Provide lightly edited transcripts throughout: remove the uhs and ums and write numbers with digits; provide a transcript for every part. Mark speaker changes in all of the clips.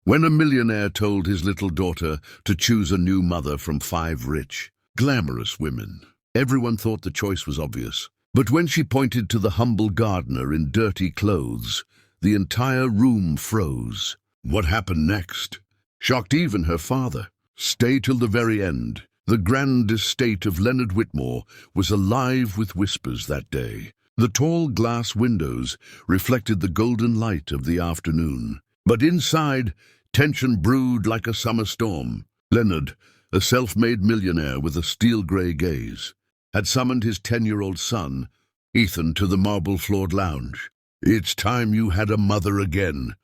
Speaker 1: When a millionaire told his little daughter to choose a new mother from 5 rich, glamorous women, everyone thought the choice was obvious. But when she pointed to the humble gardener in dirty clothes, the entire room froze. What happened next shocked even her father. Stay till the very end. The grand estate of Leonard Whitmore was alive with whispers that day. The tall glass windows reflected the golden light of the afternoon. But inside, tension brewed like a summer storm. Leonard, a self-made millionaire with a steel-grey gaze, had summoned his 10-year-old son, Ethan, to the marble-floored lounge. "It's time you had a mother again,"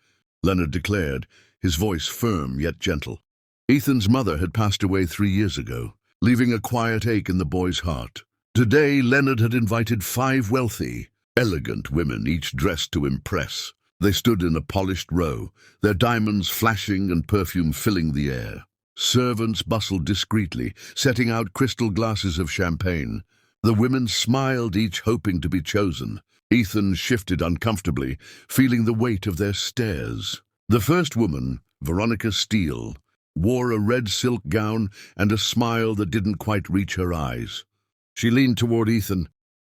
Speaker 1: Leonard declared, his voice firm yet gentle. Ethan's mother had passed away 3 years ago, leaving a quiet ache in the boy's heart. Today, Leonard had invited 5 wealthy, elegant women, each dressed to impress. They stood in a polished row, their diamonds flashing and perfume filling the air. Servants bustled discreetly, setting out crystal glasses of champagne. The women smiled, each hoping to be chosen. Ethan shifted uncomfortably, feeling the weight of their stares. The first woman, Veronica Steele, wore a red silk gown and a smile that didn't quite reach her eyes. She leaned toward Ethan,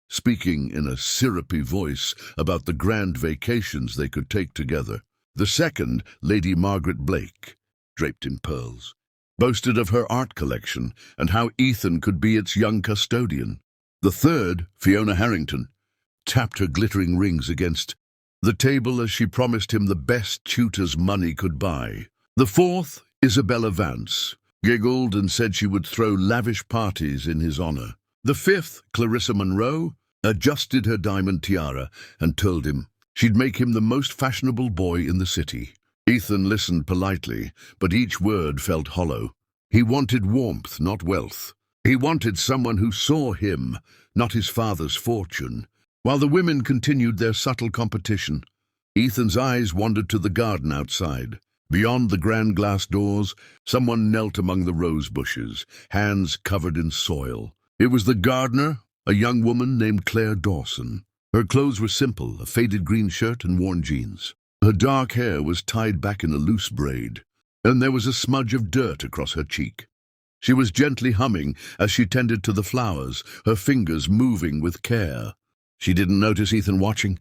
Speaker 1: speaking in a syrupy voice about the grand vacations they could take together. The second, Lady Margaret Blake, draped in pearls, boasted of her art collection and how Ethan could be its young custodian. The third, Fiona Harrington, tapped her glittering rings against the table as she promised him the best tutor's money could buy. The fourth, Isabella Vance, giggled and said she would throw lavish parties in his honor. The fifth, Clarissa Monroe, adjusted her diamond tiara and told him she'd make him the most fashionable boy in the city. Ethan listened politely, but each word felt hollow. He wanted warmth, not wealth. He wanted someone who saw him, not his father's fortune. While the women continued their subtle competition, Ethan's eyes wandered to the garden outside. Beyond the grand glass doors, someone knelt among the rose bushes, hands covered in soil. It was the gardener, a young woman named Claire Dawson. Her clothes were simple, a faded green shirt and worn jeans. Her dark hair was tied back in a loose braid, and there was a smudge of dirt across her cheek. She was gently humming as she tended to the flowers, her fingers moving with care. She didn't notice Ethan watching,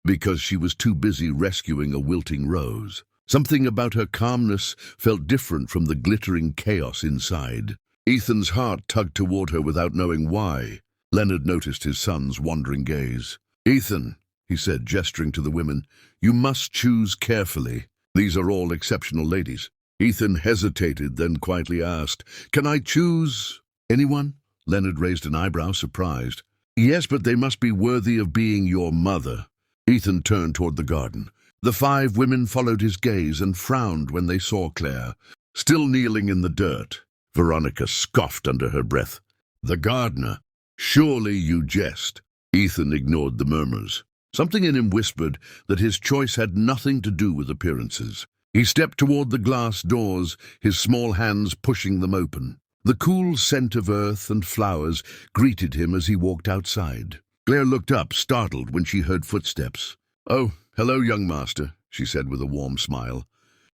Speaker 1: because she was too busy rescuing a wilting rose. Something about her calmness felt different from the glittering chaos inside. Ethan's heart tugged toward her without knowing why. Leonard noticed his son's wandering gaze. "Ethan," he said, gesturing to the women, "you must choose carefully. These are all exceptional ladies." Ethan hesitated, then quietly asked, "Can I choose anyone?" Leonard raised an eyebrow, surprised. "Yes, but they must be worthy of being your mother." Ethan turned toward the garden. The 5 women followed his gaze and frowned when they saw Claire, still kneeling in the dirt. Veronica scoffed under her breath. "The gardener? Surely you jest." Ethan ignored the murmurs. Something in him whispered that his choice had nothing to do with appearances. He stepped toward the glass doors, his small hands pushing them open. The cool scent of earth and flowers greeted him as he walked outside. Claire looked up, startled, when she heard footsteps. "Oh, hello, young master," she said with a warm smile,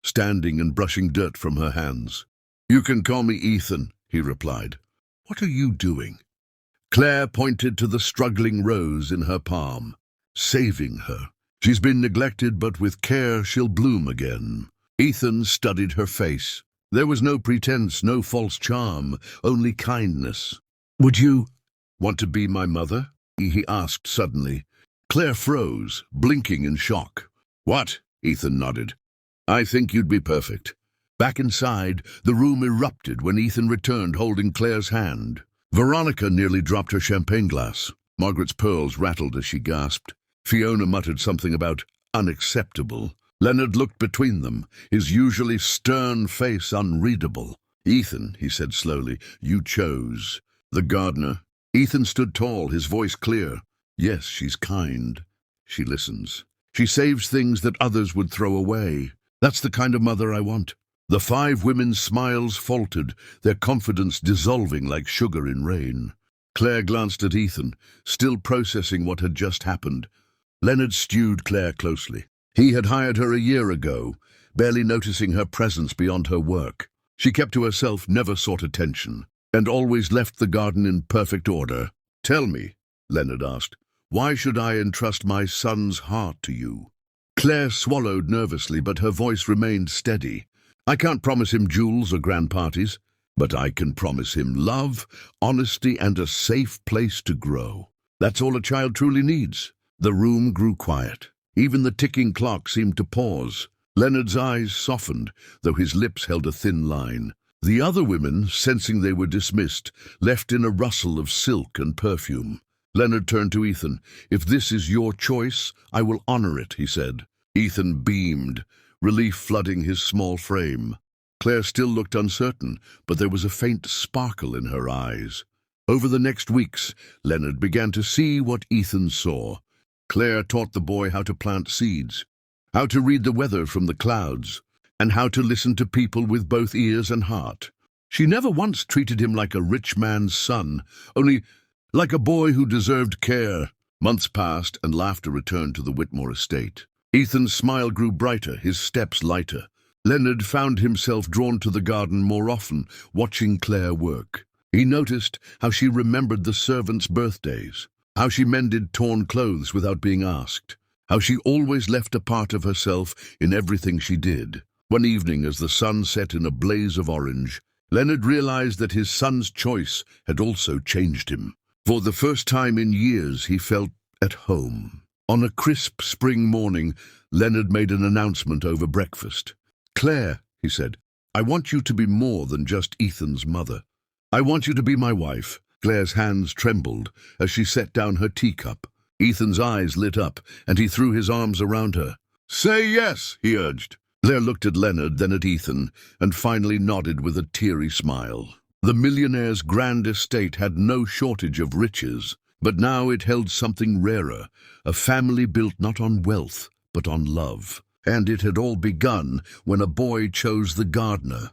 Speaker 1: standing and brushing dirt from her hands. "You can call me Ethan," he replied. "What are you doing?" Claire pointed to the struggling rose in her palm. "Saving her. She's been neglected, but with care she'll bloom again." Ethan studied her face. There was no pretense, no false charm, only kindness. "Would you want to be my mother?" he asked suddenly. Claire froze, blinking in shock. "What?" Ethan nodded. "I think you'd be perfect." Back inside, the room erupted when Ethan returned holding Claire's hand. Veronica nearly dropped her champagne glass. Margaret's pearls rattled as she gasped. Fiona muttered something about unacceptable. Leonard looked between them, his usually stern face unreadable. "Ethan," he said slowly, "you chose the gardener." Ethan stood tall, his voice clear. "Yes, she's kind. She listens. She saves things that others would throw away. That's the kind of mother I want." The 5 women's smiles faltered, their confidence dissolving like sugar in rain. Claire glanced at Ethan, still processing what had just happened. Leonard stewed Claire closely. He had hired her a year ago, barely noticing her presence beyond her work. She kept to herself, never sought attention, and always left the garden in perfect order. "Tell me," Leonard asked, "why should I entrust my son's heart to you?" Claire swallowed nervously, but her voice remained steady. "I can't promise him jewels or grand parties, but I can promise him love, honesty, and a safe place to grow. That's all a child truly needs." The room grew quiet. Even the ticking clock seemed to pause. Leonard's eyes softened, though his lips held a thin line. The other women, sensing they were dismissed, left in a rustle of silk and perfume. Leonard turned to Ethan. "If this is your choice, I will honor it," he said. Ethan beamed, relief flooding his small frame. Claire still looked uncertain, but there was a faint sparkle in her eyes. Over the next weeks, Leonard began to see what Ethan saw. Claire taught the boy how to plant seeds, how to read the weather from the clouds, and how to listen to people with both ears and heart. She never once treated him like a rich man's son, only like a boy who deserved care. Months passed, and laughter returned to the Whitmore estate. Ethan's smile grew brighter, his steps lighter. Leonard found himself drawn to the garden more often, watching Claire work. He noticed how she remembered the servants' birthdays, how she mended torn clothes without being asked, how she always left a part of herself in everything she did. One evening, as the sun set in a blaze of orange, Leonard realized that his son's choice had also changed him. For the first time in years, he felt at home. On a crisp spring morning, Leonard made an announcement over breakfast. "Claire," he said, "I want you to be more than just Ethan's mother. I want you to be my wife." Claire's hands trembled as she set down her teacup. Ethan's eyes lit up, and he threw his arms around her. "Say yes," he urged. Claire looked at Leonard, then at Ethan, and finally nodded with a teary smile. The millionaire's grand estate had no shortage of riches, but now it held something rarer, a family built not on wealth, but on love. And it had all begun when a boy chose the gardener.